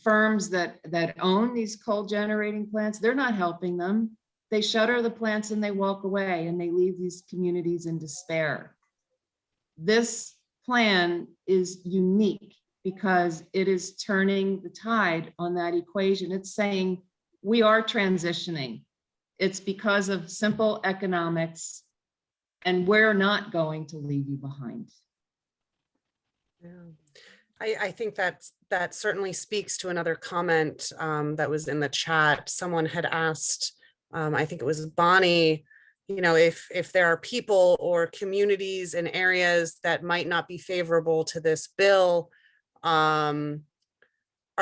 firms that own these coal generating plants, they're not helping them. They shutter the plants and they walk away and they leave these communities in despair. This plan is unique because it is turning the tide on that equation. It's saying we are transitioning. It's because of simple economics, and we're not going to leave you behind. Yeah. I think that certainly speaks to another comment that was in the chat. Someone had asked, I think it was Bonnie, you know, if there are people or communities in areas that might not be favorable to this bill, are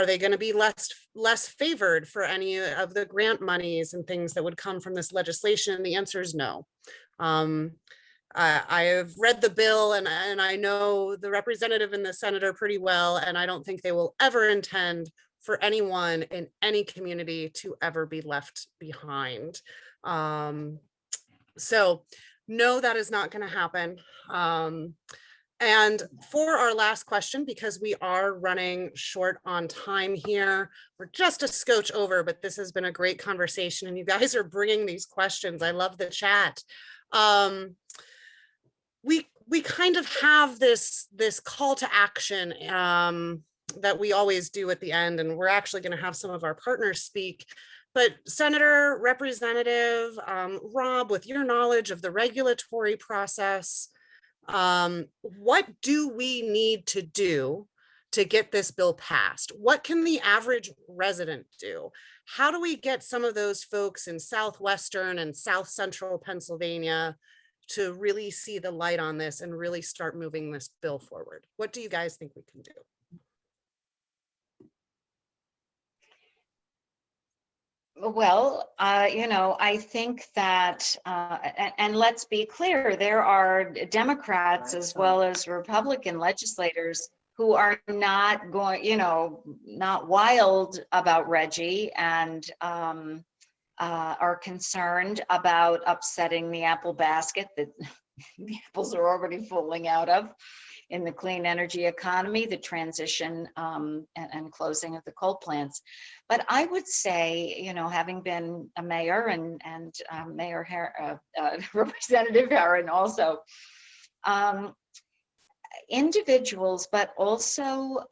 they going to be less favored for any of the grant monies and things that would come from this legislation? And the answer is no. I have read the bill and I know the representative and the senator pretty well, and I don't think they will ever intend for anyone in any community to ever be left behind. So no, that is not going to happen. And for our last question, because we are running short on time here, we're just a scotch over, but this has been a great conversation and you guys are bringing these questions. I love the chat. We kind of have this call to action that we always do at the end, and we're actually going to have some of our partners speak. But Senator, Representative Rob, with your knowledge of the regulatory process, what do we need to do to get this bill passed? What can the average resident do? How do we get some of those folks in southwestern and south central Pennsylvania to really see the light on this and really start moving this bill forward? What do you guys think we can do? Well, you know, I think that, and let's be clear, there are Democrats as well as Republican legislators who are not going, you know, not wild about RGGI and are concerned about upsetting the apple basket that the apples are already falling out of in the clean energy economy, the transition and closing of the coal plants. But I would say, you know, having been a mayor and Representative Herrin also, individuals, but also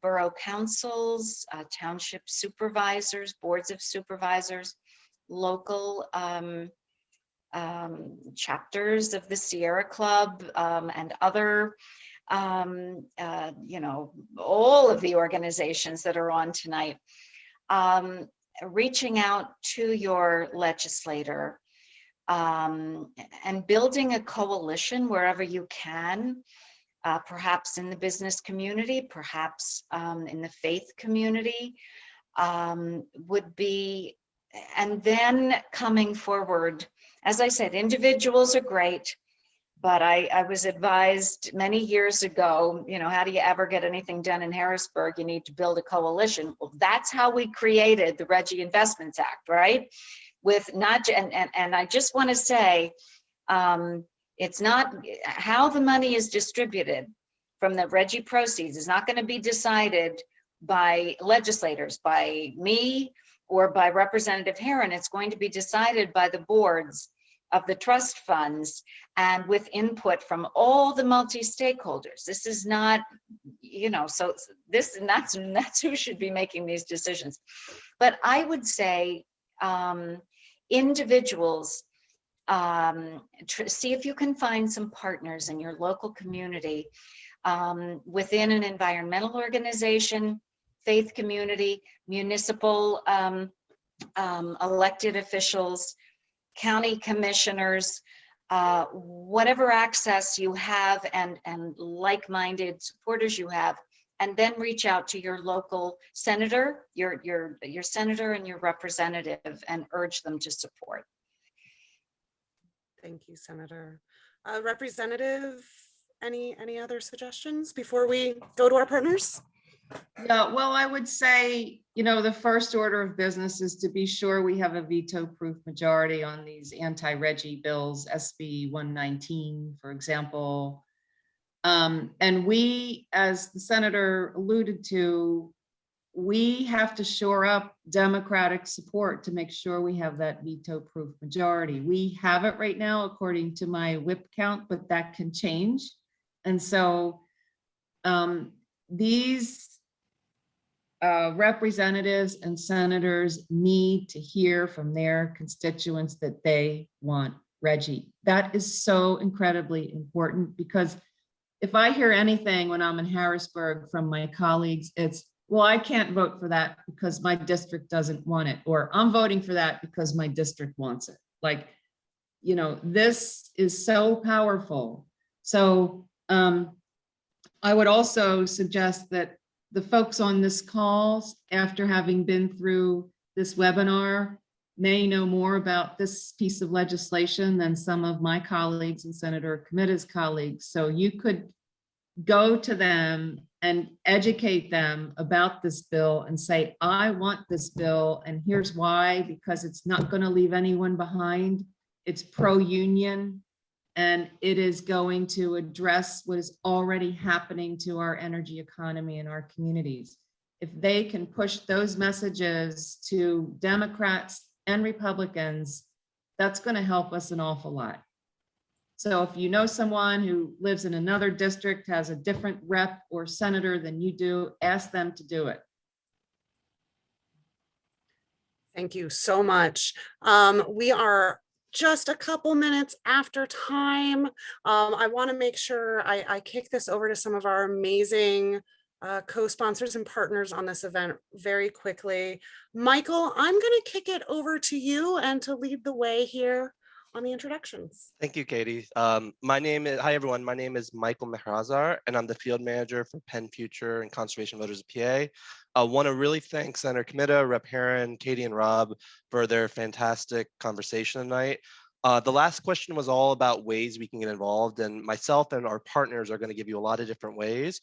borough councils, township supervisors, boards of supervisors, local chapters of the Sierra Club and other, you know, all of the organizations that are on tonight, reaching out to your legislator and building a coalition wherever you can, perhaps in the business community, perhaps in the faith community, would be, and then coming forward. As I said, individuals are great, but I was advised many years ago, you know, how do you ever get anything done in Harrisburg? You need to build a coalition. Well, that's how we created the RGGI Investment Act, right? with not, and I just want to say, it's not how the money is distributed from the RGGI proceeds is not going to be decided by legislators, by me or by Representative Herrin. It's going to be decided by the boards of the trust funds and with input from all the multi-stakeholders. This is not, you know, so this, and that's who should be making these decisions. But I would say individuals, see if you can find some partners in your local community, within an environmental organization, faith community, municipal elected officials, county commissioners, whatever access you have and like-minded supporters you have, and then reach out to your local senator, your senator and your representative, and urge them to support. Thank you, Senator. Representative, any other suggestions before we go to our partners? Yeah, well, I would say, you know, the first order of business is to be sure we have a veto-proof majority on these anti-RGGI bills, SB 119, for example. And we, as the senator alluded to, we have to shore up Democratic support to make sure we have that veto-proof majority. We have it right now, according to my whip count, but that can change. And so these representatives and senators need to hear from their constituents that they want RGGI. That is so incredibly important, because if I hear anything when I'm in Harrisburg from my colleagues, it's, well, I can't vote for that because my district doesn't want it, or I'm voting for that because my district wants it. Like, you know, this is so powerful. So I would also suggest that the folks on this call, after having been through this webinar, may know more about this piece of legislation than some of my colleagues and Senator Comitta's colleagues. So you could go to them and educate them about this bill and say, I want this bill, and here's why, because it's not going to leave anyone behind. It's pro-union, and it is going to address what is already happening to our energy economy and our communities. If they can push those messages to Democrats and Republicans, that's going to help us an awful lot. So if you know someone who lives in another district, has a different rep or senator than you do, ask them to do it. Thank you so much. We are just a couple minutes after time. I want to make sure I kick this over to some of our amazing co-sponsors and partners on this event very quickly. Michael, I'm going to kick it over to you and to lead the way here on the introductions. Thank you, Katie. Hi everyone. My name is Michael Mehrazar, and I'm the field manager for Penn Future and Conservation Voters of PA. I want to really thank Senator Comitta, Rep. Herrin, Katie, and Rob for their fantastic conversation tonight. The last question was all about ways we can get involved, and myself and our partners are going to give you a lot of different ways.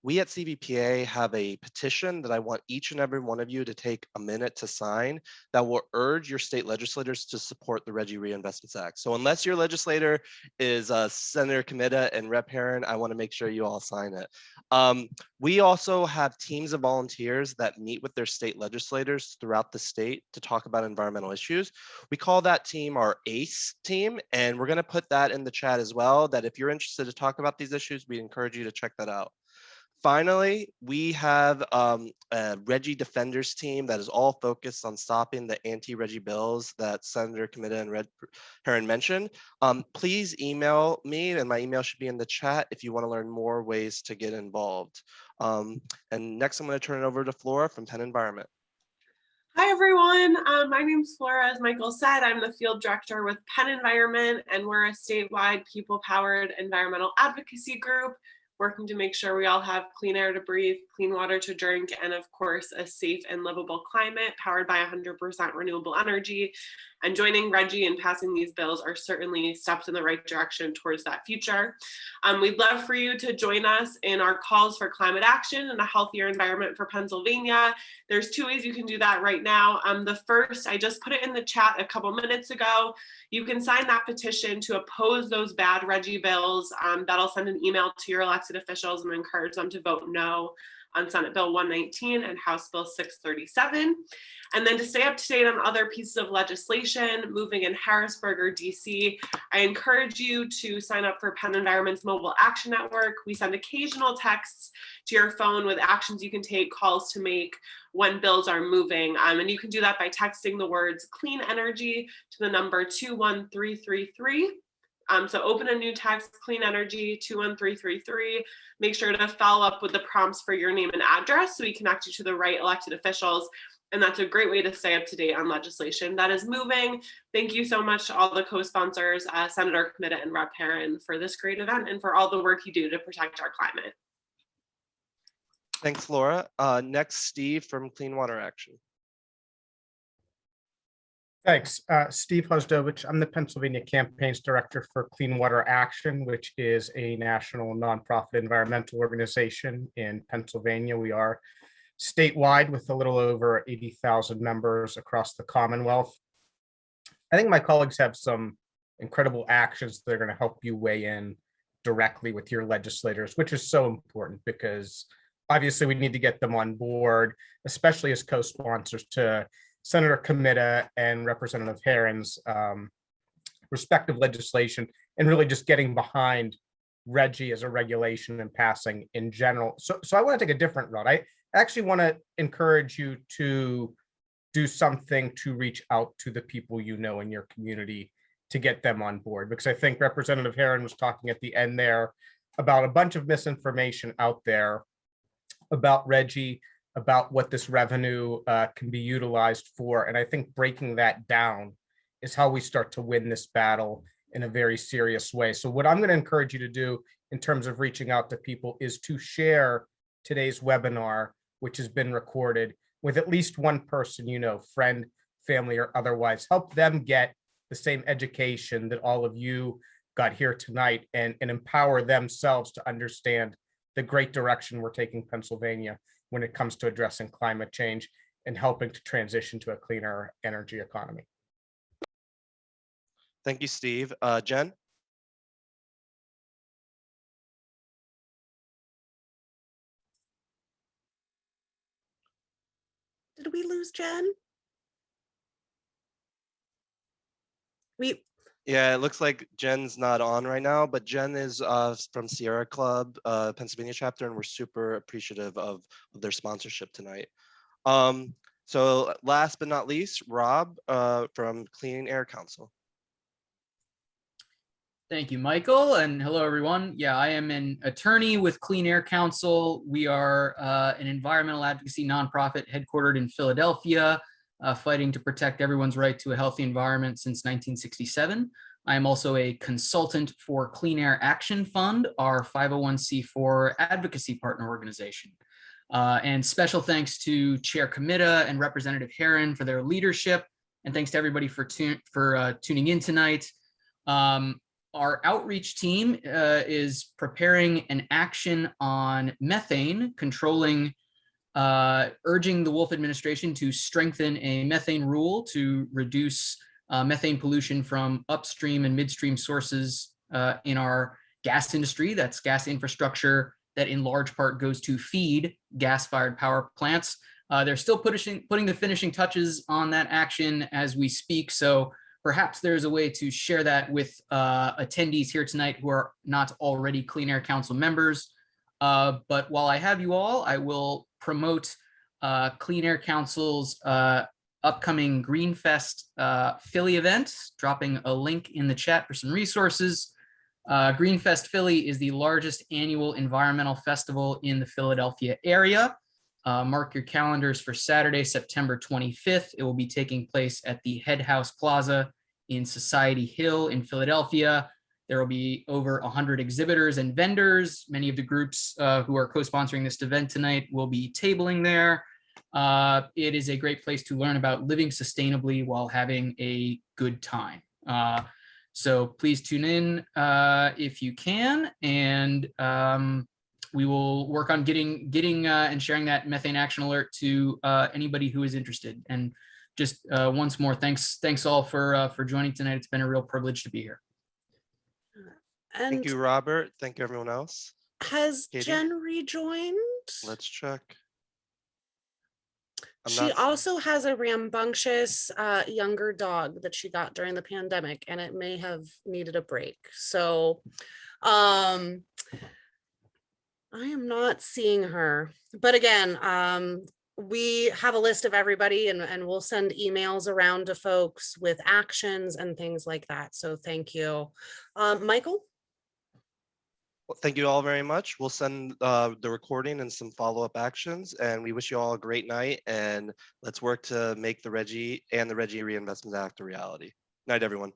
We at CVPA have a petition that I want each and every one of you to take a minute to sign that will urge your state legislators to support the RGGI Reinvestment Act. So unless your legislator is Senator Comitta and Rep. Herrin, I want to make sure you all sign it. We also have teams of volunteers that meet with their state legislators throughout the state to talk about environmental issues. We call that team our ACE team, and we're going to put that in the chat as well, that if you're interested to talk about these issues, we encourage you to check that out. Finally, we have a RGGI Defenders team that is all focused on stopping the anti-RGGI bills that Senator Comitta and Herrin mentioned. Please email me, and my email should be in the chat if you want to learn more ways to get involved. And next, I'm going to turn it over to Flora from Penn Environment. Hi, everyone. My name's Flora. As Michael said, I'm the field director with Penn Environment, and we're a statewide people-powered environmental advocacy group. working to make sure we all have clean air to breathe, clean water to drink, and of course, a safe and livable climate powered by 100% renewable energy. And joining RGGI and passing these bills are certainly steps in the right direction towards that future. We'd love for you to join us in our calls for climate action and a healthier environment for Pennsylvania. There's 2 ways you can do that right now. The first, I just put it in the chat a couple minutes ago. You can sign that petition to oppose those bad RGGI bills. That'll send an email to your elected officials and encourage them to vote no on Senate Bill 119 and House Bill 637. And then to stay up to date on other pieces of legislation moving in Harrisburg or DC, I encourage you to sign up for Penn Environment's Mobile Action Network. We send occasional texts to your phone with actions you can take, calls to make when bills are moving. And you can do that by texting the words clean energy to the number 21333. So open a new text, clean energy 21333. Make sure to follow up with the prompts for your name and address so we connect you to the right elected officials. And that's a great way to stay up to date on legislation that is moving. Thank you so much to all the co-sponsors, Senator Comitta and Rep. Herrin, for this great event and for all the work you do to protect our climate. Thanks, Laura. Next, Steve from Clean Water Action. Thanks. Steve Hosdovich. I'm the Pennsylvania Campaigns Director for Clean Water Action, which is a national nonprofit environmental organization in Pennsylvania. We are statewide with a little over 80,000 members across the Commonwealth. I think my colleagues have some incredible actions that are going to help you weigh in directly with your legislators, which is so important because obviously we need to get them on board, especially as co-sponsors to Senator Comitta and Representative Herrin's respective legislation, and really just getting behind RGGI as a regulation and passing in general. So I want to take a different route. I actually want to encourage you to do something to reach out to the people you know in your community to get them on board, because I think Representative Herrin was talking at the end there about a bunch of misinformation out there about RGGI, about what this revenue can be utilized for. And I think breaking that down is how we start to win this battle in a very serious way. So what I'm going to encourage you to do in terms of reaching out to people is to share today's webinar, which has been recorded, with at least one person you know, friend, family, or otherwise. Help them get the same education that all of you got here tonight, and empower themselves to understand the great direction we're taking Pennsylvania when it comes to addressing climate change and helping to transition to a cleaner energy economy. Thank you, Steve. Jen? Did we lose Jen? Yeah, it looks like Jen's not on right now, but Jen is from Sierra Club, Pennsylvania chapter, and we're super appreciative of their sponsorship tonight. So last but not least, Rob from Clean Air Council. Thank you, Michael, and hello, everyone. Yeah, I am an attorney with Clean Air Council. We are an environmental advocacy nonprofit headquartered in Philadelphia, fighting to protect everyone's right to a healthy environment since 1967. I am also a consultant for Clean Air Action Fund, our 501c4 advocacy partner organization. And special thanks to Chair Comitta and Representative Herrin for their leadership, and thanks to everybody for tuning in tonight. Our outreach team is preparing an action on methane, urging the Wolf administration to strengthen a methane rule to reduce methane pollution from upstream and midstream sources in our gas industry. That's gas infrastructure that in large part goes to feed gas-fired power plants. They're still putting the finishing touches on that action as we speak. So perhaps there's a way to share that with attendees here tonight who are not already Clean Air Council members. But while I have you all, I will promote Clean Air Council's upcoming Greenfest Philly event, dropping a link in the chat for some resources. Greenfest Philly is the largest annual environmental festival in the Philadelphia area. Mark your calendars for Saturday, September 25th. It will be taking place at the Head House Plaza in Society Hill in Philadelphia. There will be over 100 exhibitors and vendors. Many of the groups who are co-sponsoring this event tonight will be tabling there. It is a great place to learn about living sustainably while having a good time. So please tune in if you can, and we will work on getting and sharing that methane action alert to anybody who is interested. And just once more, thanks all for joining tonight. It's been a real privilege to be here. And Thank you, Robert. Thank you, everyone else. has Katie? Jen rejoined? Let's check. She also has a rambunctious younger dog that she got during the pandemic, and it may have needed a break. So I am not seeing her. But again, we have a list of everybody, and we'll send emails around to folks with actions and things like that. So thank you. Michael? Well, thank you all very much. We'll send the recording and some follow-up actions, and we wish you all a great night, and let's work to make the RGGI and the RGGI Reinvestment Act a reality. Night, everyone.